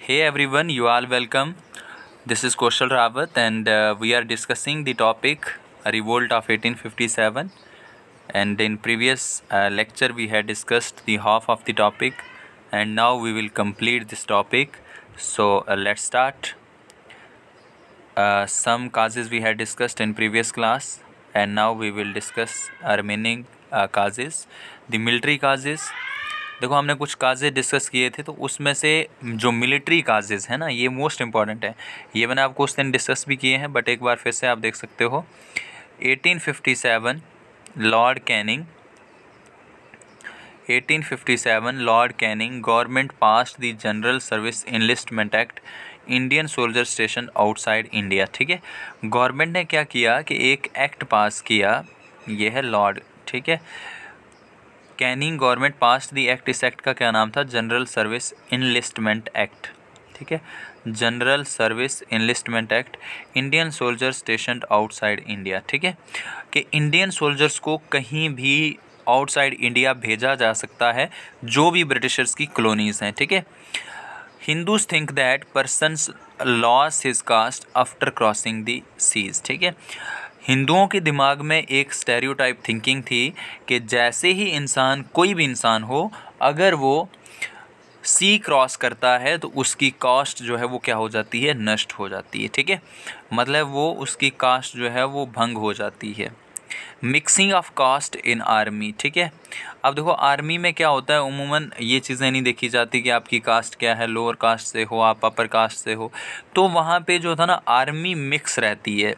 Hey everyone, you all welcome. This is Kaushal Rawat and we are discussing the topic Revolt of 1857. And in previous lecture we had discussed the half of the topic and now we will complete this topic. So let's start. Some causes we had discussed in previous class and now we will discuss remaining causes. The military causes. देखो हमने कुछ causes discuss किए थे तो उसमें से जो military causes है ना ये मोस्ट इम्पॉर्टेंट है। ये मैंने आपको उस दिन डिस्कस भी किए हैं बट एक बार फिर से आप देख सकते हो। 1857 Lord Canning 1857 Lord Canning government passed the general service enlistment act Indian soldier station outside India. ठीक है, गवर्नमेंट ने क्या किया कि एक एक्ट पास किया, ये है लॉर्ड। ठीक है, Canning government pass the act. इस एक्ट का क्या नाम था? General service enlistment act. ठीक है, general service enlistment act Indian soldier station outside India. ठीक है, कि इंडियन सोल्जर्स को कहीं भी आउटसाइड इंडिया भेजा जा सकता है जो भी ब्रिटिशर्स की कॉलोनीज हैं। ठीक है, Hindus think that persons loss his caste after crossing the seas. ठीक है, हिंदुओं के दिमाग में एक स्टेरियोटाइप थिंकिंग थी कि जैसे ही इंसान, कोई भी इंसान हो, अगर वो सी क्रॉस करता है तो उसकी कास्ट जो है वो क्या हो जाती है? नष्ट हो जाती है। ठीक है, मतलब वो उसकी कास्ट जो है वो भंग हो जाती है। Mixing of caste in army. ठीक है, अब देखो आर्मी में क्या होता है, उमूमन ये चीज़ें नहीं देखी जाती कि आपकी कास्ट क्या है, लोअर कास्ट से हो आप अपर कास्ट से हो, तो वहाँ पे जो था ना आर्मी मिक्स रहती है।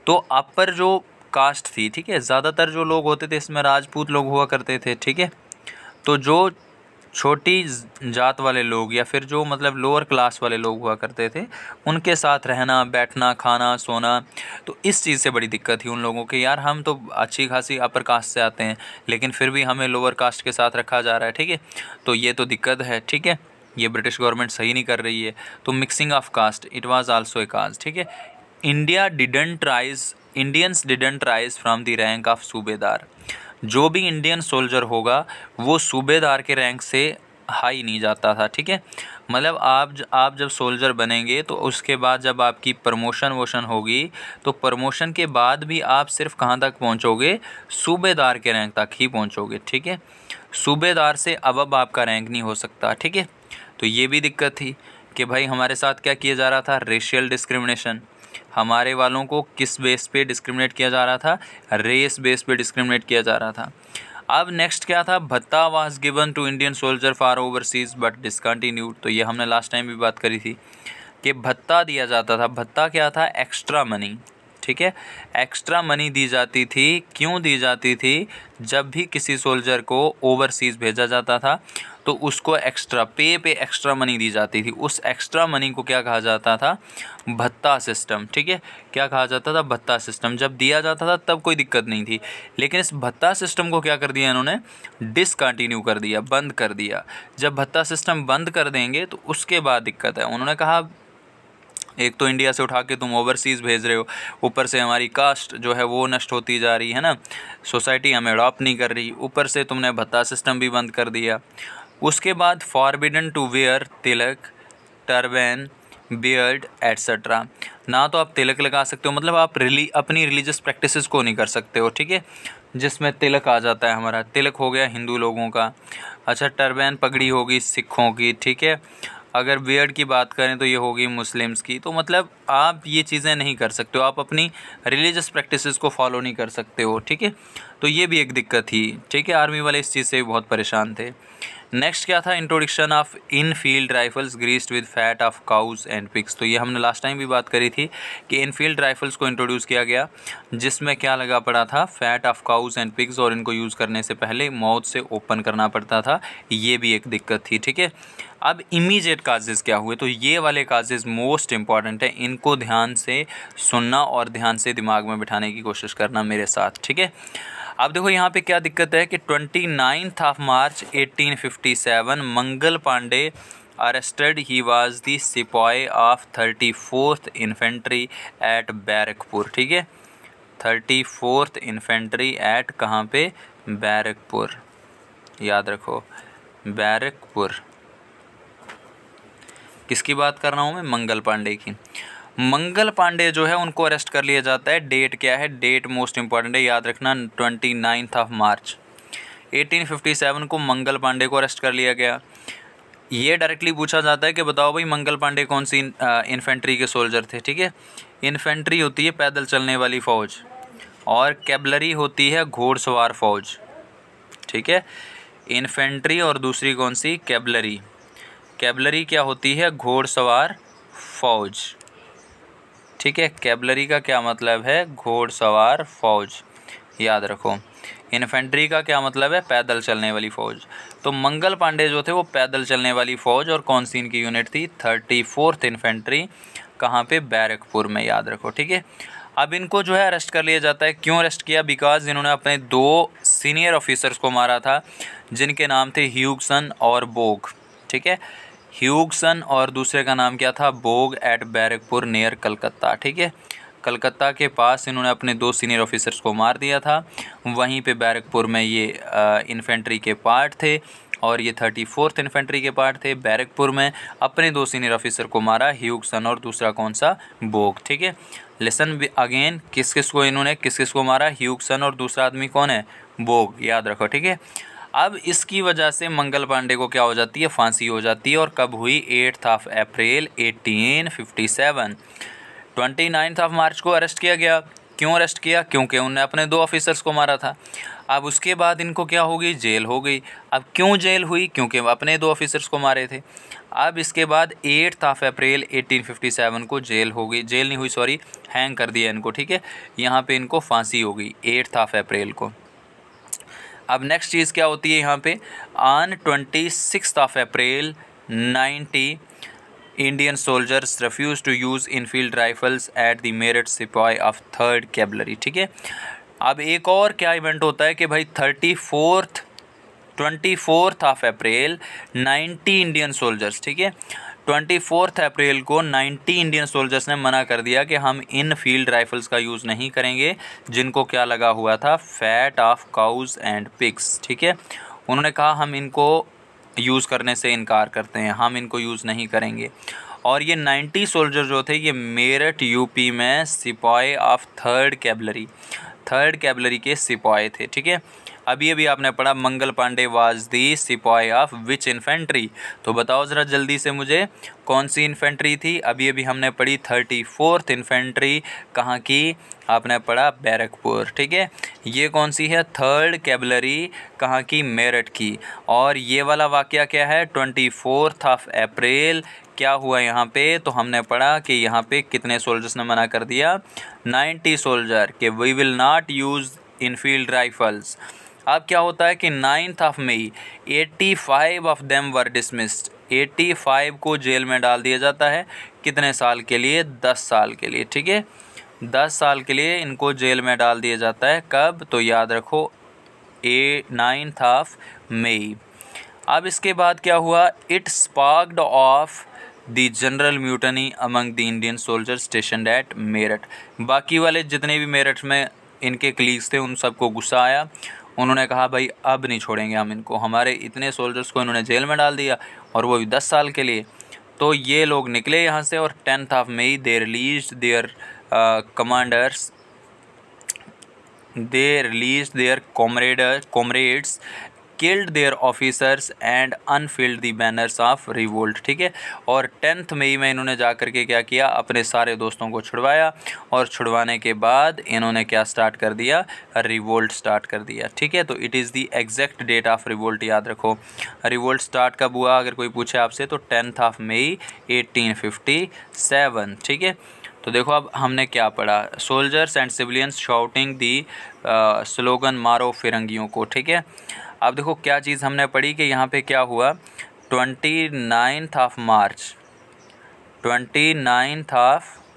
तो अपर जो कास्ट थी, ठीक है, ज़्यादातर जो लोग होते थे इसमें राजपूत लोग हुआ करते थे। ठीक है, तो जो छोटी जात वाले लोग या फिर जो मतलब लोअर क्लास वाले लोग हुआ करते थे, उनके साथ रहना, बैठना, खाना, सोना, तो इस चीज़ से बड़ी दिक्कत थी उन लोगों के। यार हम तो अच्छी खासी अपर कास्ट से आते हैं लेकिन फिर भी हमें लोअर कास्ट के साथ रखा जा रहा है। ठीक है, तो ये तो दिक्कत है। ठीक है, ये ब्रिटिश गवर्नमेंट सही नहीं कर रही है। तो mixing of caste it was also a cause. ठीक है, Indians didn't rise from the rank of subedar. जो भी इंडियन सोल्जर होगा वो सूबेदार के रैंक से हाई नहीं जाता था। ठीक है, मतलब आप जब सोल्जर बनेंगे तो उसके बाद जब आपकी प्रमोशन होगी तो प्रमोशन के बाद भी आप सिर्फ कहाँ तक पहुँचोगे? सूबेदार के रैंक तक ही पहुँचोगे। ठीक है, सूबेदार से अब आपका रैंक नहीं हो सकता। ठीक है, तो ये भी दिक्कत थी कि भाई हमारे साथ क्या किया जा रहा था? Racial discrimination. हमारे वालों को किस बेस पे डिस्क्रिमिनेट किया जा रहा था? रेस बेस पे डिस्क्रिमिनेट किया जा रहा था। अब नेक्स्ट क्या था? भत्ता was given to Indian soldier for overseas but discontinued. तो ये हमने लास्ट टाइम भी बात करी थी कि भत्ता दिया जाता था। भत्ता क्या था? Extra money. ठीक है, एक्स्ट्रा मनी दी जाती थी। क्यों दी जाती थी? जब भी किसी सोल्जर को ओवरसीज़ भेजा जाता था तो उसको एक्स्ट्रा पे एक्स्ट्रा मनी दी जाती थी। उस एक्स्ट्रा मनी को क्या कहा जाता था? भत्ता सिस्टम। ठीक है, क्या कहा जाता था? भत्ता सिस्टम। जब दिया जाता था तब कोई दिक्कत नहीं थी, लेकिन इस भत्ता सिस्टम को क्या कर दिया इन्होंने? डिसकंटिन्यू कर दिया, बंद कर दिया। जब भत्ता सिस्टम बंद कर देंगे तो उसके बाद दिक्कत है। उन्होंने कहा एक तो इंडिया से उठा के तुम ओवरसीज़ भेज रहे हो, ऊपर से हमारी कास्ट जो है वो नष्ट होती जा रही है ना, सोसाइटी हमें अडॉप्ट नहीं कर रही, ऊपर से तुमने भत्ता सिस्टम भी बंद कर दिया। उसके बाद forbidden to wear tilak, turban, beard etcetera. ना तो आप तिलक लगा सकते हो, मतलब आप अपनी रिलीजियस प्रैक्टिसेस को नहीं कर सकते हो। ठीक है, जिसमें तिलक आ जाता है। हमारा तिलक हो गया हिंदू लोगों का। अच्छा, टर्बन पगड़ी होगी सिखों की। ठीक है, अगर बियर्ड की बात करें तो ये होगी मुस्लिम्स की। तो मतलब आप ये चीज़ें नहीं कर सकते हो, आप अपनी रिलीजियस प्रैक्टिसेस को फॉलो नहीं कर सकते हो। ठीक है, तो ये भी एक दिक्कत थी। ठीक है, आर्मी वाले इस चीज़ से भी बहुत परेशान थे। नेक्स्ट क्या था? Introduction of in field rifles greased with fat of cows and pigs. तो ये हमने लास्ट टाइम भी बात करी थी कि इन फील्ड राइफल्स को इंट्रोड्यूस किया गया जिसमें क्या लगा पड़ा था? Fat of cows and pigs, और इनको यूज़ करने से पहले माउथ से ओपन करना पड़ता था। ये भी एक दिक्कत थी। ठीक है, अब इमीडिएट काजेज़ क्या हुए? तो ये वाले काजेज़ मोस्ट इंपॉर्टेंट है, इनको ध्यान से सुनना और ध्यान से दिमाग में बिठाने की कोशिश करना मेरे साथ। ठीक है, अब देखो यहाँ पे क्या दिक्कत है कि 29 March 1857 Mangal Pandey arrested. He was the sipahi of 34th infantry at Barrackpore. ठीक है, 34th इन्फेंट्री एट कहाँ पे? बैरकपुर, याद रखो बैरकपुर। किसकी बात कर रहा हूँ मैं? मंगल पांडे की। मंगल पांडे जो है उनको अरेस्ट कर लिया जाता है। डेट क्या है? डेट मोस्ट इंपॉर्टेंट है, याद रखना, 29 मार्च 1857 को मंगल पांडे को अरेस्ट कर लिया गया। ये डायरेक्टली पूछा जाता है कि बताओ भाई मंगल पांडे कौन सी इन्फेंट्री के सोल्जर थे, ठीक है। इन्फेंट्री होती है पैदल चलने वाली फ़ौज, और कैवलरी होती है घोड़सवार फ़ौज, ठीक है। इन्फेंट्री और दूसरी कौन सी? कैवलरी। कैवलरी क्या होती है? घोड़सवार फ़ौज, ठीक है। कैवलरी का क्या मतलब है? घोड़सवार फ़ौज, याद रखो। इन्फेंट्री का क्या मतलब है? पैदल चलने वाली फ़ौज। तो मंगल पांडे जो थे वो पैदल चलने वाली फ़ौज, और कौन सी इनकी यूनिट थी? 34th infantry. कहाँ पे? बैरकपुर में, याद रखो, ठीक है। अब इनको जो है अरेस्ट कर लिया जाता है। क्यों अरेस्ट किया? बिकॉज इन्होंने अपने 2 सीनियर ऑफिसर्स को मारा था, जिनके नाम थे ह्यूगसन और बोग, ठीक है। ह्यूगसन और दूसरे का नाम क्या था? बोग, एट बैरकपुर नियर कलकत्ता, ठीक है। कलकत्ता के पास इन्होंने अपने 2 सीनियर ऑफिसर्स को मार दिया था। वहीं पे बैरकपुर में ये इन्फेंट्री के पार्ट थे, और ये 34th इन्फेंट्री के पार्ट थे। बैरकपुर में अपने 2 सीनियर ऑफिसर को मारा, ह्यूगसन और दूसरा कौन सा? बोग, ठीक है। लिसन अगेन, किस किस को इन्होंने किस किस को मारा? ह्यूगसन, और दूसरा आदमी कौन है? बोग, याद रखो, ठीक है। अब इसकी वजह से मंगल पांडे को क्या हो जाती है? फांसी हो जाती है। और कब हुई? 8 अप्रैल 1857। 29 मार्च को अरेस्ट किया गया। क्यों अरेस्ट किया? क्योंकि उन्होंने अपने 2 ऑफिसर्स को मारा था। अब उसके बाद इनको क्या हो गई? जेल हो गई। अब क्यों जेल हुई? क्योंकि अपने 2 ऑफिसर्स को मारे थे। अब इसके बाद 8 अप्रैल 1857 को जेल हो गई, जेल नहीं हुई सॉरी, हैंग कर दिया इनको, ठीक है। यहाँ पे इनको फांसी हो गई 8 अप्रैल को। अब नेक्स्ट चीज़ क्या होती है यहाँ पे? On 26 April 90 Indian soldiers refuse to use Enfield rifles at the Meerut sipahi of 3rd cavalry, ठीक है। अब एक और क्या इवेंट होता है कि भाई 24 अप्रैल 90 इंडियन सोल्जर्स, ठीक है। 24 अप्रैल को 90 इंडियन सोल्जर्स ने मना कर दिया कि हम इन फील्ड राइफल्स का यूज़ नहीं करेंगे, जिनको क्या लगा हुआ था? Fat of cows and pigs, ठीक है। उन्होंने कहा हम इनको यूज़ करने से इनकार करते हैं, हम इनको यूज़ नहीं करेंगे। और ये 90 सोल्जर जो थे ये मेरठ यूपी में सिपाही ऑफ 3rd कैवलरी के सिपाही थे, ठीक है। अभी आपने पढ़ा मंगल पांडे वाज दी सिपाही ऑफ विच इन्फेंट्री, तो बताओ ज़रा जल्दी से मुझे कौन सी इन्फेंट्री थी? अभी हमने पढ़ी 34th इन्फेंट्री, कहाँ की? आपने पढ़ा बैरकपुर, ठीक है। ये कौन सी है? 3rd कैवलरी, कहाँ की? मेरठ की। और ये वाला वाक़या क्या है? 24 अप्रैल क्या हुआ यहाँ पे? तो हमने पढ़ा कि यहाँ पे कितने सोल्जर्स ने मना कर दिया? 90 सोल्जर, कि we will not use Enfield rifles. अब क्या होता है कि 9 मई 85 ऑफ देम वर डिसमिस्ड, 85 को जेल में डाल दिया जाता है। कितने साल के लिए? 10 साल के लिए, ठीक है। 10 साल के लिए इनको जेल में डाल दिया जाता है। कब? तो याद रखो 9 मई। अब इसके बाद क्या हुआ? It sparked of the general mutiny among the Indian soldier station at Meerut. बाकी वाले जितने भी मेरठ में इनके कलीग्स थे उन सबको गुस्सा आया। उन्होंने कहा भाई अब नहीं छोड़ेंगे हम इनको, हमारे इतने सोल्जर्स को इन्होंने जेल में डाल दिया, और वो भी 10 साल के लिए। तो ये लोग निकले यहाँ से, और 10 May they release their commanders, they release their comrades, killed their officers and unfurled the banners of revolt, ठीक है। और 10 मई में इन्होंने जा कर के क्या किया? अपने सारे दोस्तों को छुड़वाया, और छुड़वाने के बाद इन्होंने क्या स्टार्ट कर दिया? रिवोल्ट स्टार्ट कर दिया, ठीक है। तो it is the exact date of revolt, याद रखो। रिवोल्ट स्टार्ट कब हुआ अगर कोई पूछे आपसे? तो 10 मई 1857, ठीक है। तो देखो अब हमने क्या पढ़ा? Soldiers and civilians shouting the slogan मारो फिरंगियों को, ठीक है। अब देखो क्या चीज़ हमने पढ़ी कि यहाँ पे क्या हुआ? 29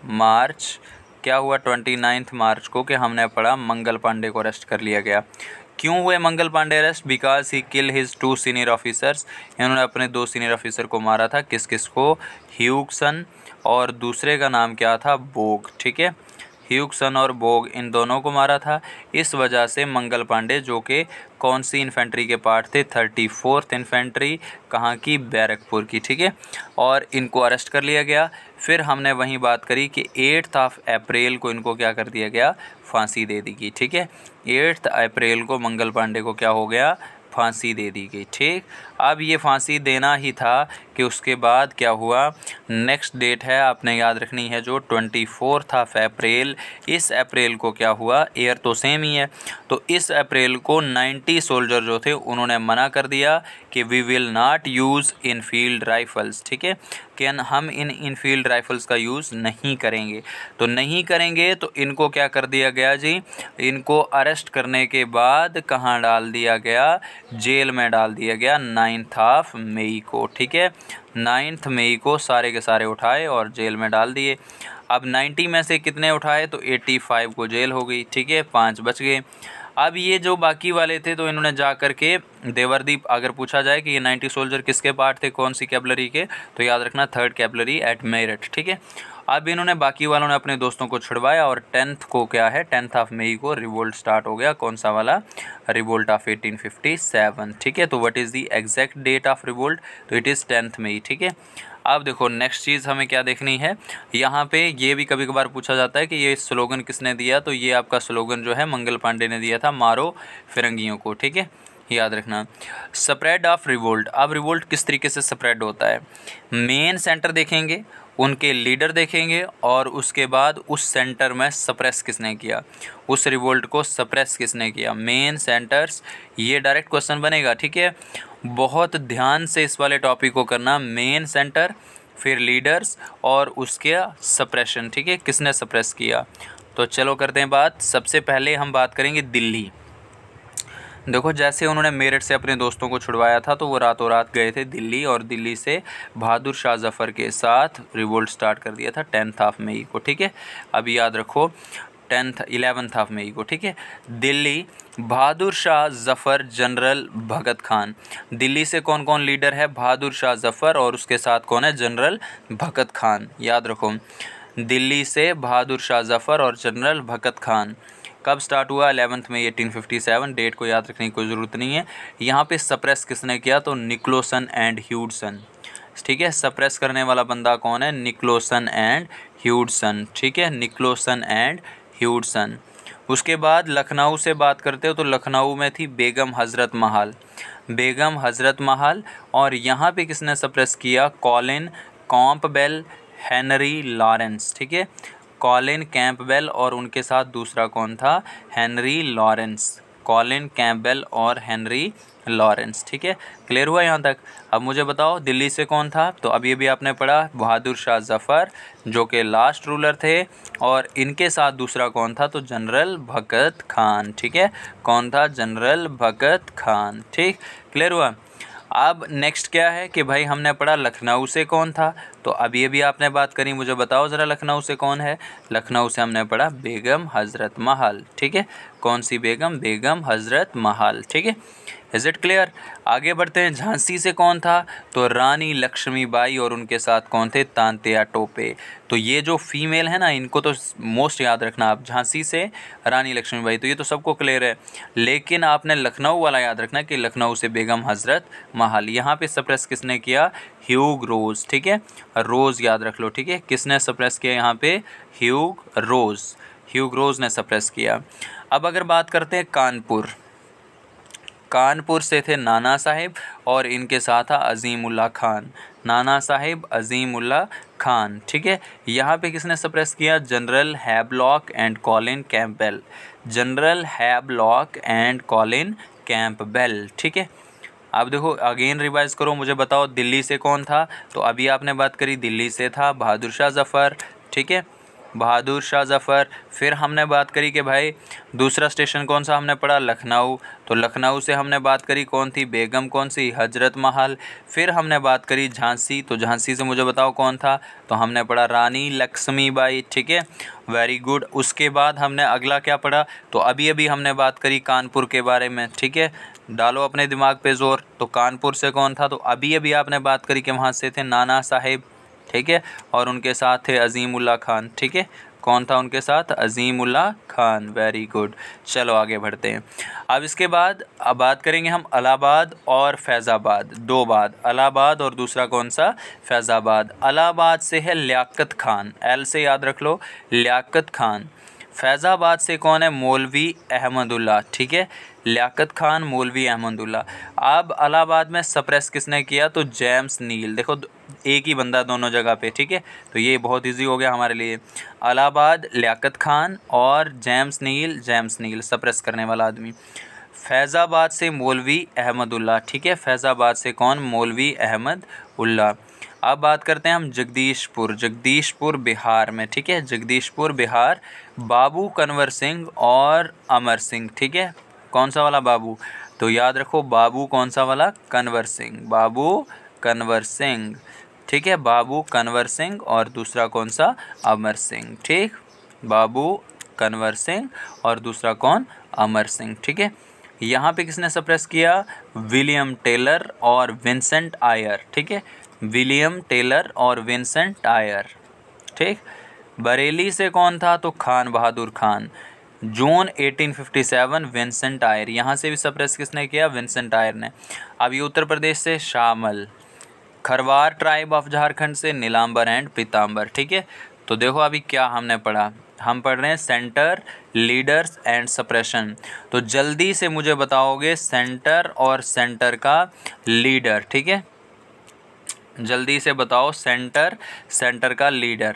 मार्च क्या हुआ? 29 मार्च को कि हमने पढ़ा मंगल पांडे को अरेस्ट कर लिया गया। क्यों हुए Mangal Pandey arrest? Because he kill his 2 senior officers. इन्होंने अपने 2 सीनियर ऑफिसर को मारा था। किस किस को? ह्यूगसन, और दूसरे का नाम क्या था? बोग, ठीक है। ह्यूगसन और बोग इन दोनों को मारा था। इस वजह से मंगल पांडे जो कि कौन सी इन्फेंट्री के पार्ट थे, 34th इन्फेंट्री, कहाँ की, बैरकपुर की, ठीक है, और इनको अरेस्ट कर लिया गया। फिर हमने वहीं बात करी कि 8 अप्रैल को इनको क्या कर दिया गया, फांसी दे दी गई, ठीक है। 8 अप्रैल को मंगल पांडे को क्या हो गया, फांसी दे दी गई, ठीक। अब ये फांसी देना ही था कि उसके बाद क्या हुआ, नेक्स्ट डेट है आपने याद रखनी है जो 24 अप्रैल। इस अप्रैल को क्या हुआ, ईयर तो सेम ही है, तो इस अप्रैल को 90 सोल्जर जो थे उन्होंने मना कर दिया कि we will not use Enfield rifles, ठीक है, कि हम इन इनफील्ड राइफल्स का यूज़ नहीं करेंगे। तो नहीं करेंगे तो इनको क्या कर दिया गया जी, इनको अरेस्ट करने के बाद कहाँ डाल दिया गया, जेल में डाल दिया गया 9 मई को, ठीक है। 9 मई को सारे के सारे उठाए और जेल में डाल दिए। अब 90 में से कितने उठाए, तो 85 को जेल हो गई, ठीक है, 5 बच गए। अब ये जो बाकी वाले थे तो इन्होंने जा कर के देवरदीप, अगर पूछा जाए कि ये 90 सोल्जर किसके पार्ट थे, कौन सी कैवलरी के, तो याद रखना 3rd कैवलरी एट मेरठ, ठीक है। अब इन्होंने बाकी वालों ने अपने दोस्तों को छुड़वाया और 10th को क्या है, 10 मई को रिवोल्ट स्टार्ट हो गया। कौन सा वाला, रिवोल्ट ऑफ 1857, ठीक है। तो what is the exact date of revolt, तो इट इज़ 10th मई, ठीक है। अब देखो नेक्स्ट चीज़ हमें क्या देखनी है, यहाँ पे ये भी कभी कभार पूछा जाता है कि ये स्लोगन किसने दिया, तो ये आपका स्लोगन जो है मंगल पांडे ने दिया था, मारो फिरंगियों को, ठीक है, याद रखना। स्प्रेड ऑफ रिवोल्ट, अब रिवोल्ट किस तरीके से स्प्रेड होता है, मेन सेंटर देखेंगे, उनके लीडर देखेंगे और उसके बाद उस सेंटर में सप्रेस किसने किया, उस रिवोल्ट को सप्रेस किसने किया, मेन सेंटर्स, ये डायरेक्ट क्वेश्चन बनेगा, ठीक है। बहुत ध्यान से इस वाले टॉपिक को करना, मेन सेंटर, फिर लीडर्स और उसके सप्रेशन, ठीक है, किसने सप्रेस किया। तो चलो करते हैं बात। सबसे पहले हम बात करेंगे दिल्ली। देखो जैसे उन्होंने मेरठ से अपने दोस्तों को छुड़वाया था तो वो रातों रात गए थे दिल्ली और दिल्ली से बहादुर शाह जफ़र के साथ रिवोल्ट स्टार्ट कर दिया था 10 मई को, ठीक है। अभी याद रखो 11 मई को, ठीक है। दिल्ली, बहादुर शाह जफ़र, जनरल भगत खान। दिल्ली से कौन कौन लीडर है, बहादुर शाह जफ़र और उसके साथ कौन है, जनरल भगत खान, याद रखो। दिल्ली से बहादुर शाह जफ़र और जनरल भगत खान। कब स्टार्ट हुआ, 11 मई 1857, डेट को याद रखने की कोई ज़रूरत नहीं है। यहाँ पे सप्रेस किसने किया, तो निकोलसन एंड ह्यूडसन, ठीक है। सप्रेस करने वाला बंदा कौन है, निकोलसन एंड ह्यूडसन, ठीक है, निकोलसन एंड ह्यूडसन। उसके बाद लखनऊ से बात करते हो तो लखनऊ में थी बेगम हज़रत महल, बेगम हज़रत महल, और यहाँ पे किसने सप्रेस किया, कॉलिन कैंपबेल, हेनरी लॉरेंस, ठीक है, कॉलिन कैंपबेल और उनके साथ दूसरा कौन था, हेनरी लॉरेंस, कॉलिन कैंपबेल और हेनरी लॉरेंस, ठीक है। क्लियर हुआ यहाँ तक। अब मुझे बताओ दिल्ली से कौन था, तो अभी अभी आपने पढ़ा बहादुर शाह जफ़र जो कि लास्ट रूलर थे, और इनके साथ दूसरा कौन था, तो जनरल भगत खान, ठीक है, कौन था, जनरल भगत खान, ठीक। क्लियर हुआ। अब नेक्स्ट क्या है कि भाई हमने पढ़ा लखनऊ से कौन था, तो अभी अभी आपने बात करी, मुझे बताओ ज़रा लखनऊ से कौन है। लखनऊ से हमने पढ़ा बेगम हज़रत महल, ठीक है, कौन सी बेगम, बेगम हज़रत महल, ठीक है। Is it clear. आगे बढ़ते हैं। झांसी से कौन था, तो रानी लक्ष्मीबाई और उनके साथ कौन थे, तांत्या टोपे। तो ये जो फीमेल है ना, इनको तो मोस्ट याद रखना आप। झांसी से रानी लक्ष्मीबाई, तो ये तो सबको क्लियर है, लेकिन आपने लखनऊ वाला याद रखना कि लखनऊ से बेगम हज़रत महल। यहाँ पे सप्रेस किसने किया, ह्यूग रोज़, ठीक है, रोज़ याद रख लो, ठीक है। किसने सप्रेस किया यहाँ पे, ह्यूग रोज़, ह्यूग रोज़ ने सप्रेस किया। अब अगर बात करते हैं कानपुर, कानपुर से थे नाना साहिब और इनके साथ था अजीमुल्ला खान, नाना साहिब अजीमुल्ला खान, ठीक है। यहाँ पे किसने सप्रेस किया, general Havelock and Colin Campbell, general Havelock and Colin Campbell, ठीक है। अब देखो अगेन रिवाइज करो, मुझे बताओ दिल्ली से कौन था, तो अभी आपने बात करी दिल्ली से था बहादुर शाह जफ़र, ठीक है, बहादुर शाह जफ़र। फिर हमने बात करी कि भाई दूसरा स्टेशन कौन सा हमने पढ़ा, लखनऊ, तो लखनऊ से हमने बात करी कौन थी, बेगम कौन सी, हज़रत महल। फिर हमने बात करी झांसी, तो झांसी से मुझे बताओ कौन था, तो हमने पढ़ा रानी लक्ष्मीबाई, ठीक है, वेरी गुड। उसके बाद हमने अगला क्या पढ़ा, तो अभी अभी हमने बात करी कानपुर के बारे में, ठीक है, डालो अपने दिमाग पे जोर। तो कानपुर से कौन था, तो अभी अभी आपने बात करी कि वहाँ से थे नाना साहिब, ठीक है, और उनके साथ थे अजीमुल्ला खान, ठीक है, कौन था उनके साथ? अजीमुल्लाह खान। Very good. चलो आगे बढ़ते हैं। अब इसके बाद अब बात करेंगे हम इलाहाबाद और फैज़ाबाद, दो बाद, इलाहाबाद और दूसरा कौन सा? फैज़ाबाद। इलाहाबाद से है लियाकत खान, एल से याद रख लो, लियाकत खान। फैज़ाबाद से कौन है? मौलवी अहमदुल्ला। ठीक है, लियाकत खान, मौलवी अहमदुल्ला। अब इलाहाबाद में सप्रेस किसने किया? तो जेम्स नील। देखो एक ही बंदा दोनों जगह पे, ठीक है, तो ये बहुत इजी हो गया हमारे लिए। इलाहाबाद लियाकत खान और जेम्स नील सप्रेस करने वाला आदमी। फैज़ाबाद से मौलवी अहमदुल्ला। ठीक है, फैज़ाबाद से कौन? मौलवी अहमदुल्ला। अब बात करते हैं हम जगदीशपुर बिहार में। ठीक है, जगदीशपुर बिहार, बाबू कन्वर सिंह और अमर सिंह। ठीक है, कौन सा वाला बाबू? तो याद रखो बाबू कौन सा वाला? कन्वर सिंह, बाबू कन्वर सिंह। ठीक है, बाबू कन्वर सिंह और दूसरा कौन सा? अमर सिंह। ठीक, बाबू कन्वर सिंह और दूसरा कौन? अमर सिंह। ठीक है, यहाँ पे किसने सप्रेस किया? विलियम टेलर और विंसेंट आयर। ठीक है, विलियम टेलर और विंसेंट आयर। ठीक, बरेली से कौन था? तो खान बहादुर खान। जून 1857 विंसेंट आयर, यहाँ से भी सप्रेस किसने किया? विंसेंट आयर ने। अब ये उत्तर प्रदेश से शामल। खरवार ट्राइब ऑफ झारखंड से नीलांबर एंड पीताम्बर। ठीक है, तो देखो अभी क्या हमने पढ़ा, हम पढ़ रहे हैं सेंटर, लीडर्स एंड सप्रेशन। तो जल्दी से मुझे बताओगे सेंटर और सेंटर का लीडर। ठीक है, जल्दी से बताओ सेंटर का लीडर।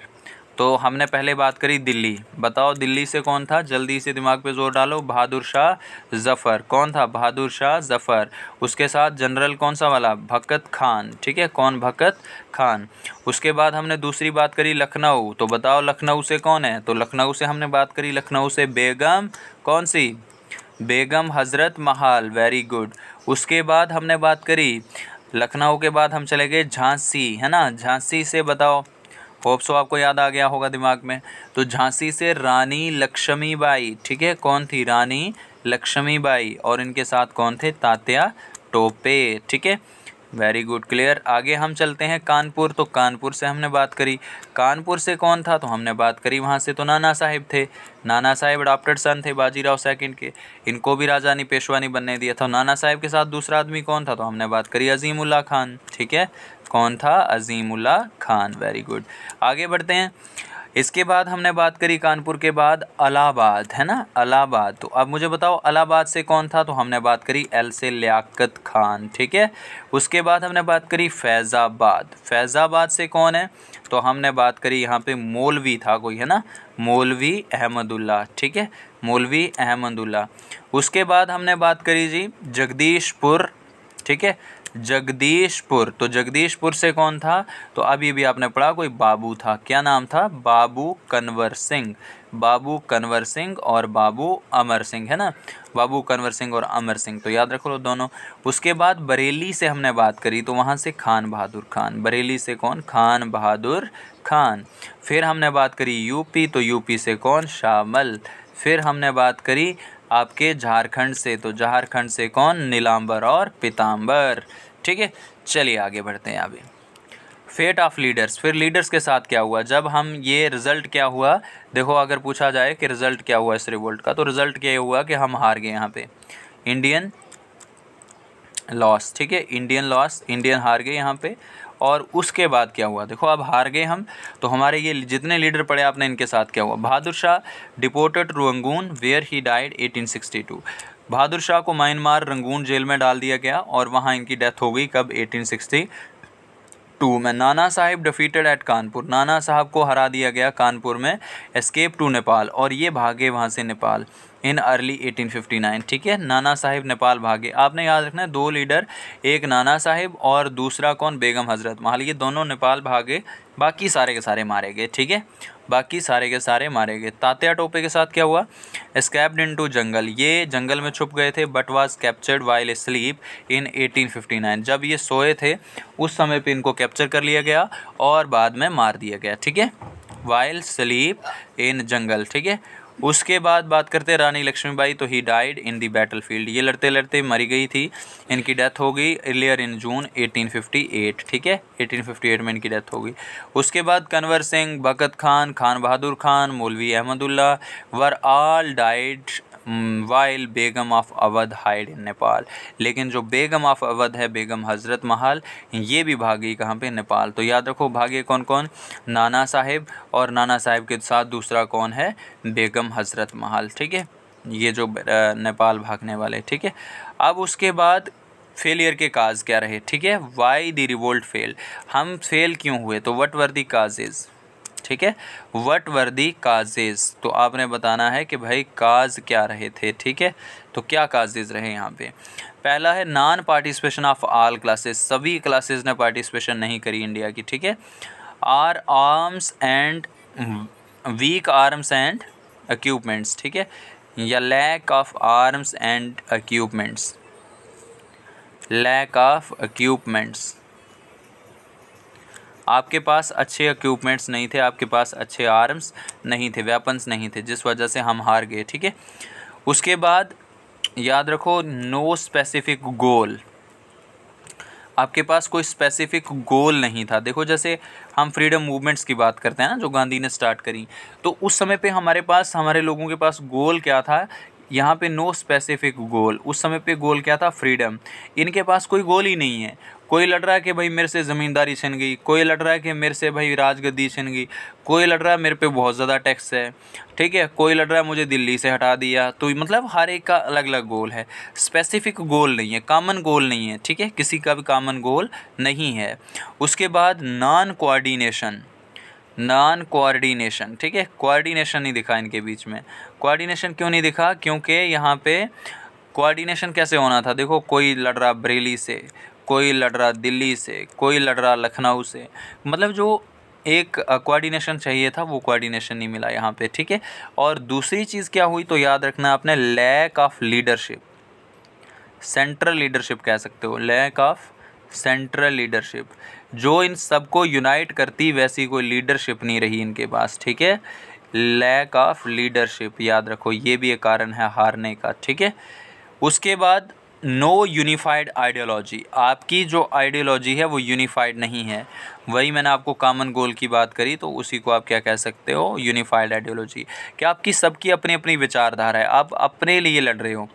तो हमने पहले बात करी दिल्ली, बताओ दिल्ली से कौन था? जल्दी से दिमाग पे जोर डालो। बहादुर शाह जफ़र। कौन था? बहादुर शाह जफ़र। उसके साथ जनरल कौन सा वाला? भगत खान। ठीक है, कौन? भगत खान। उसके बाद हमने दूसरी बात करी लखनऊ, तो बताओ लखनऊ से कौन है? तो लखनऊ से हमने बात करी, लखनऊ से बेगम कौन सी? बेगम हज़रत महल। Very good. उसके बाद हमने बात करी लखनऊ के बाद हम चले गए झांसी, है ना, झांसी से बताओ, होप सो आपको याद आ गया होगा दिमाग में। तो झांसी से रानी लक्ष्मीबाई। ठीक है, कौन थी? रानी लक्ष्मीबाई। और इनके साथ कौन थे? तात्या टोपे। ठीक है, वेरी गुड, क्लियर। आगे हम चलते हैं कानपुर, तो कानपुर से हमने बात करी। कानपुर से कौन था? तो हमने बात करी वहाँ से तो नाना साहिब थे। नाना साहिब अडॉप्टेड सन थे बाजीराव सेकंड के, इनको भी राजानी पेशवानी बनने दिया था। नाना साहिब के साथ दूसरा आदमी कौन था? तो हमने बात करी अजीमुल्लाह खान। ठीक है, कौन था? अजीमुल्लाह खान। वेरी गुड, आगे बढ़ते हैं। इसके बाद हमने बात करी कानपुर के बाद इलाहाबाद, है ना, इलाहाबाद। तो अब मुझे बताओ इलाहाबाद से कौन था? तो हमने बात करी एल से लियाकत खान। ठीक है, उसके बाद हमने बात करी फैज़ाबाद। फैज़ाबाद से कौन है? तो हमने बात करी यहाँ पे मौलवी था कोई, है ना, मौलवी अहमदुल्ला। ठीक है, मौलवी अहमदुल्ला। उसके बाद हमने बात करी जी जगदीशपुर। ठीक है, जगदीशपुर, तो जगदीशपुर से कौन था? तो अभी भी आपने पढ़ा कोई बाबू था, क्या नाम था? बाबू कन्वर सिंह। बाबू कन्वर सिंह और बाबू अमर सिंह, है ना, बाबू कन्वर सिंह और अमर सिंह, तो याद रखो दोनों। उसके बाद बरेली से हमने बात करी, तो वहाँ से खान बहादुर खान। बरेली से कौन? खान बहादुर खान। फिर हमने बात करी यूपी, तो यूपी से कौन? शामल। फिर हमने बात करी आपके झारखंड से, तो झारखंड से कौन? नीलांबर और पीताम्बर। ठीक है, चलिए आगे बढ़ते हैं। अभी फेट ऑफ लीडर्स, फिर लीडर्स के साथ क्या हुआ जब हम ये रिज़ल्ट क्या हुआ? देखो अगर पूछा जाए कि रिज़ल्ट क्या हुआ इस रिवोल्ट का, तो रिज़ल्ट क्या हुआ कि हम हार गए यहाँ पे, इंडियन लॉस। ठीक है, इंडियन लॉस, इंडियन हार गए यहाँ पे। और उसके बाद क्या हुआ? देखो अब हार गए हम, तो हमारे ये जितने लीडर पड़े आपने, इनके साथ क्या हुआ? Bahadur Shah deported to Rangoon where he died 1862। Bahadur Shah को म्यांमार रंगून जेल में डाल दिया गया और वहाँ इनकी डेथ हो गई कब? 1862 में। नाना साहिब डिफीटेड एट कानपुर, नाना साहब को हरा दिया गया कानपुर में। एस्केप टू नेपाल, और ये भागे वहाँ से नेपाल इन अर्ली 1859। ठीक है, नाना साहिब नेपाल भागे। आपने याद रखना है दो लीडर, एक नाना साहिब और दूसरा कौन? बेगम हज़रत महल। ये दोनों नेपाल भागे, बाकी सारे के सारे मारे गए। ठीक है, बाकी सारे के सारे मारे गए। तात्या टोपे के साथ क्या हुआ? एस्केप्ड इनटू जंगल, ये जंगल में छुप गए थे, but was captured while sleep in 1859। जब ये सोए थे उस समय पे इनको कैप्चर कर लिया गया और बाद में मार दिया गया। ठीक है, वाइल स्लीप इन जंगल। ठीक है, उसके बाद बात करते हैं रानी लक्ष्मीबाई, तो he died in the battle field, ये लड़ते लड़ते मरी गई थी, इनकी डेथ हो गई अर्लियर इन जून 1858, ठीक है, 1858 में इनकी डेथ हो गई। उसके बाद कंवर सिंह, बकत खान, खान बहादुर खान, मौलवी Ahmadullah were all died while Begum of Awadh hide इन नेपाल, लेकिन जो बेगम ऑफ अवध है, बेगम हज़रत महल, ये भी भागी कहाँ पे, नेपाल। तो याद रखो भागे कौन कौन, नाना साहेब, और नाना साहेब के साथ दूसरा कौन है, बेगम हज़रत महल, ठीक है, ये जो नेपाल भागने वाले, ठीक है। अब उसके बाद फेलियर के काज क्या रहे, ठीक है, वाई द रिवोल्ट फेल, हम फेल क्यों हुए, तो व्हाट वर द काजेज, ठीक है, व्हाट वर दी काजेज, तो आपने बताना है कि भाई काज क्या रहे थे, ठीक है। तो क्या काजेज रहे यहाँ पे, पहला है non participation of all classes, सभी क्लासेस ने पार्टिसिपेशन नहीं करी इंडिया की, ठीक है। Are arms and weak arms and equipments, ठीक है, या lack of arms and equipments, lack of equipments, आपके पास अच्छे इक्विपमेंट्स नहीं थे, आपके पास अच्छे आर्म्स नहीं थे, वेपन्स नहीं थे, जिस वजह से हम हार गए, ठीक है। उसके बाद याद रखो नो स्पेसिफिक गोल, आपके पास कोई स्पेसिफिक गोल नहीं था। देखो जैसे हम फ्रीडम मूवमेंट्स की बात करते हैं ना, जो गांधी ने स्टार्ट करी, तो उस समय पे हमारे लोगों के पास गोल क्या था, यहाँ पे नो स्पेसिफिक गोल, उस समय पे गोल क्या था, फ्रीडम। इनके पास कोई गोल ही नहीं है, कोई लड़ रहा है कि भाई मेरे से ज़मींदारी छिन गई, कोई लड़ रहा है कि मेरे से भाई राजगद्दी छिन गई, कोई लड़ रहा है मेरे पे बहुत ज़्यादा टैक्स है, ठीक है, कोई लड़ रहा है मुझे दिल्ली से हटा दिया। तो मतलब हर एक का अलग अलग गोल है, स्पेसिफिक गोल नहीं है, कॉमन गोल नहीं है, ठीक है, किसी का भी कॉमन गोल नहीं है। उसके बाद नॉन कोऑर्डिनेशन, नॉन कोऑर्डिनेशन, ठीक है, कोऑर्डिनेशन नहीं दिखा इनके बीच में। कोऑर्डिनेशन क्यों नहीं दिखा, क्योंकि यहाँ पे कोऑर्डिनेशन कैसे होना था, देखो कोई लड़ रहा बरेली से, कोई लड़ रहा दिल्ली से, कोई लड़ रहा लखनऊ से, मतलब जो एक कोऑर्डिनेशन चाहिए था वो कोऑर्डिनेशन नहीं मिला यहाँ पे, ठीक है। और दूसरी चीज़ क्या हुई, तो याद रखना आपने, lack of leadership, central leadership कह सकते हो, लैक ऑफ सेंट्रल लीडरशिप, जो इन सबको यूनाइट करती वैसी कोई लीडरशिप नहीं रही इनके पास, ठीक है, लैक ऑफ लीडरशिप, याद रखो ये भी एक कारण है हारने का, ठीक है। उसके बाद नो यूनिफाइड आइडियोलॉजी, आपकी जो आइडियोलॉजी है वो यूनिफाइड नहीं है, वही मैंने आपको कॉमन गोल की बात करी, तो उसी को आप क्या कह सकते हो, यूनिफाइड आइडियोलॉजी। क्या आपकी सबकी अपनी अपनी विचारधारा है, आप अपने लिए लड़ रहे हो,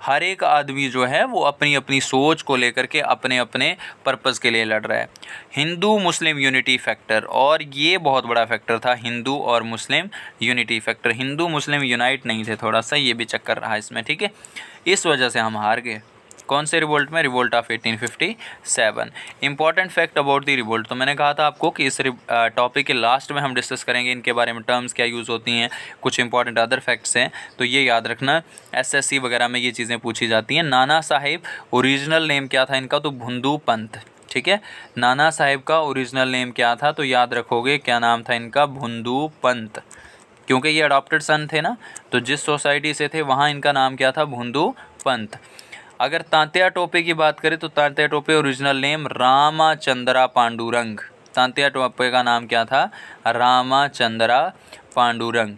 हर एक आदमी जो है वो अपनी अपनी सोच को लेकर के अपने अपने पर्पज़ के लिए लड़ रहा है। हिंदू मुस्लिम यूनिटी फैक्टर, और ये बहुत बड़ा फैक्टर था, हिंदू और मुस्लिम यूनिटी फैक्टर, हिंदू मुस्लिम यूनाइट नहीं थे, थोड़ा सा ये भी चक्कर रहा इसमें, ठीक है। इस वजह से हम हार गए, कौन से रिवोल्ट में, revolt of 1857। Important fact about the revolt, तो मैंने कहा था आपको कि इस टॉपिक के लास्ट में हम डिस्कस करेंगे इनके बारे में, टर्म्स क्या यूज़ होती हैं, कुछ इंपॉर्टेंट अदर फैक्ट्स हैं, तो ये याद रखना, एसएससी वगैरह में ये चीज़ें पूछी जाती हैं। नाना साहिब ओरिजिनल नेम क्या था इनका, तो भुंदू पंत, ठीक है, नाना साहिब का ओरिजिनल नेम क्या था, तो याद रखोगे क्या नाम था इनका, भुंदू पंत, क्योंकि ये अडॉप्टेड सन थे ना, तो जिस सोसाइटी से थे वहाँ इनका नाम क्या था, भुंदू पंत। अगर तांत्या टोपे की बात करें तो तांत्या टोपे ओरिजिनल नेम रामाचंद्रा पांडुरंग, तांत्या टोपे का नाम क्या था, रामाचंद्रा पांडुरंग,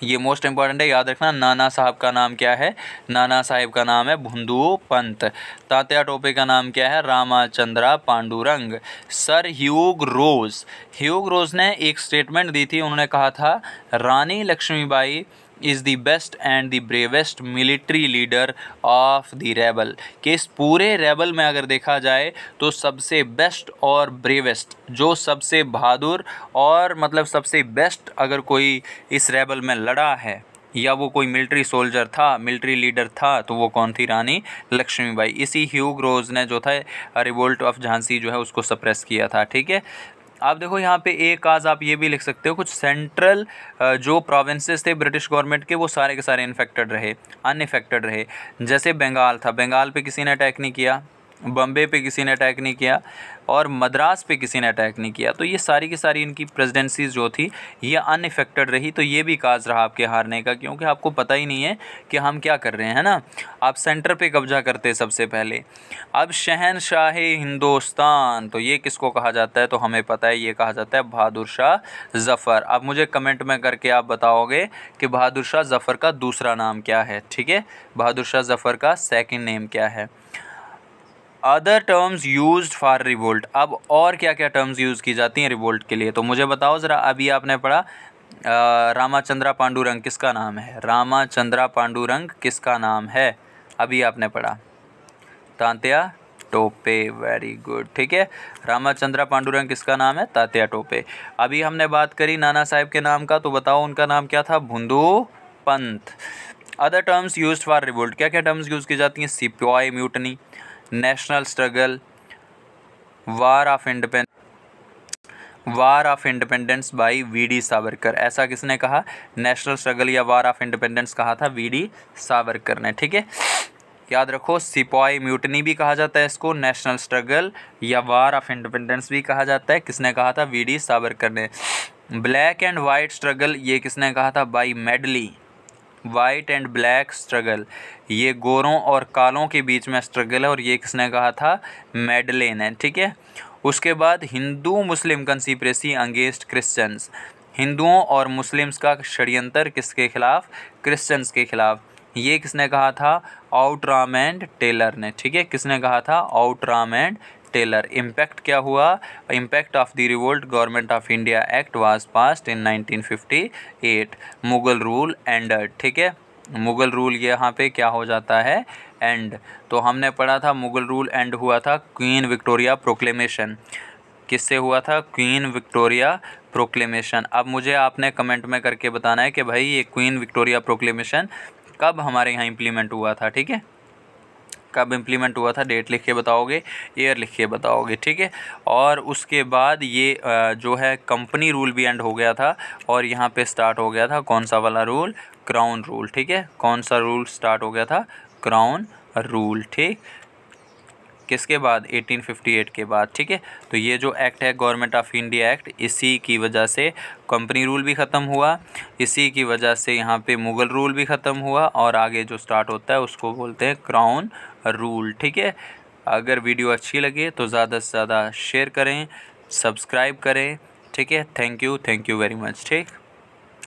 ये मोस्ट इंपॉर्टेंट है, याद रखना। नाना साहब का नाम क्या है, नाना साहिब का नाम है भुंदू पंत, तात्या टोपे का नाम क्या है, Ramachandra Pandurang. Sir Hugh Rose, Hugh Rose ने एक स्टेटमेंट दी थी, उन्होंने कहा था Rani Lakshmibai is the best and the bravest military leader of the rebel, कि इस पूरे रेबल में अगर देखा जाए तो सबसे बेस्ट और ब्रेवेस्ट, जो सबसे बहादुर और मतलब सबसे बेस्ट अगर कोई इस रेबल में लड़ा है या वो कोई मिलिट्री सोल्जर था, मिलिट्री लीडर था, तो वो कौन थी, रानी लक्ष्मीबाई। इसी ह्यूग रोज ने जो था रिवोल्ट ऑफ झांसी जो है उसको सप्रेस किया था, ठीक है। आप देखो यहाँ पे एक काज आप ये भी लिख सकते हो, कुछ सेंट्रल जो प्रोविंसेस थे ब्रिटिश गवर्नमेंट के वो सारे के सारे इन्फेक्टेड रहे, अनइफेक्टेड रहे। जैसे बंगाल था, बंगाल पे किसी ने अटैक नहीं किया, बम्बे पे किसी ने अटैक नहीं किया और मद्रास पे किसी ने अटैक नहीं किया। तो ये सारी की सारी इनकी प्रेसिडेंसीज जो थी ये अनइफेक्टेड रही। तो ये भी काज रहा आपके हारने का, क्योंकि आपको पता ही नहीं है कि हम क्या कर रहे हैं ना। आप सेंटर पे कब्जा करते सबसे पहले। अब शहनशाही हिंदुस्तान, तो ये किसको कहा जाता है? तो हमें पता है, ये कहा जाता है बहादुर शाह ज़फ़र। अब मुझे कमेंट में करके आप बताओगे कि बहादुर शाह ज़फ़र का दूसरा नाम क्या है। ठीक है, बहादुर शाह ज़फ़र का सेकंड नेम क्या है? Other terms used for revolt. अब और क्या क्या टर्म्स यूज़ की जाती हैं रिवोल्ट के लिए, तो मुझे बताओ ज़रा। अभी आपने पढ़ा रामाचंद्रा पांडुरंग किसका नाम है? रामाचंद्रा पांडुरंग किसका नाम है? अभी आपने पढ़ा तात्या टोपे। Very good. ठीक है, रामाचंद्रा पांडुरंग किसका नाम है? तात्या टोपे। अभी हमने बात करी नाना साहब के नाम का, तो बताओ उनका नाम क्या था? Bhundu Pant. Other terms used for revolt, क्या क्या टर्म्स यूज़ की जाती हैं? Sipahi mutiny, national struggle, war of independence by V D Savarkar. ऐसा किसने कहा? नेशनल स्ट्रगल या वार ऑफ इंडिपेंडेंस कहा था वीडी सावरकर ने। ठीक है, याद रखो, सिपाही म्यूटनी भी कहा जाता है इसको, नेशनल स्ट्रगल या वार ऑफ इंडिपेंडेंस भी कहा जाता है। किसने कहा था? वीडी सावरकर ने। ब्लैक एंड वाइट स्ट्रगल, ये किसने कहा था? By Medley. White and black struggle, ये गोरों और कालों के बीच में स्ट्रगल है, और ये किसने कहा था? मेडले ने। ठीक है, उसके बाद हिंदू मुस्लिम कंस्पिरेसी अगेंस्ट क्रिश्चियंस, हिंदुओं और मुस्लिम्स का षड्यंत्र किसके खिलाफ? क्रिश्चियंस के खिलाफ। ये किसने कहा था? आउटराम एंड टेलर ने। ठीक है, किसने कहा था? आउटराम एंड टेलर। इम्पैक्ट क्या हुआ? Impact of the revolt, government of India act was passed in 1958। Mughal rule ended. ठीक है, मुगल रूल यहाँ पे क्या हो जाता है? एंड। तो हमने पढ़ा था मुगल रूल एंड हुआ था क्वीन विक्टोरिया प्रोक्लेमेशन। किससे हुआ था? Queen Victoria proclamation. अब मुझे आपने कमेंट में करके बताना है कि भाई ये क्वीन विक्टोरिया प्रोक्लेमेशन कब हमारे यहाँ इम्प्लीमेंट हुआ था। ठीक है, कब इम्प्लीमेंट हुआ था? डेट लिख के बताओगे, ईयर लिख के बताओगे। ठीक है, और उसके बाद ये जो है कंपनी रूल भी एंड हो गया था, और यहाँ पे स्टार्ट हो गया था कौन सा वाला रूल? Crown rule. ठीक है, कौन सा रूल स्टार्ट हो गया था? Crown rule. ठीक, किसके बाद? 1858 के बाद। ठीक है, तो ये जो एक्ट है गवर्नमेंट ऑफ इंडिया एक्ट, इसी की वजह से कंपनी रूल भी ख़त्म हुआ, इसी की वजह से यहाँ पे मुग़ल रूल भी ख़त्म हुआ, और आगे जो स्टार्ट होता है उसको बोलते हैं क्राउन रूल। ठीक है, अगर वीडियो अच्छी लगे तो ज़्यादा से ज़्यादा शेयर करें, सब्सक्राइब करें। ठीक है, थैंक यू वेरी मच। ठीक।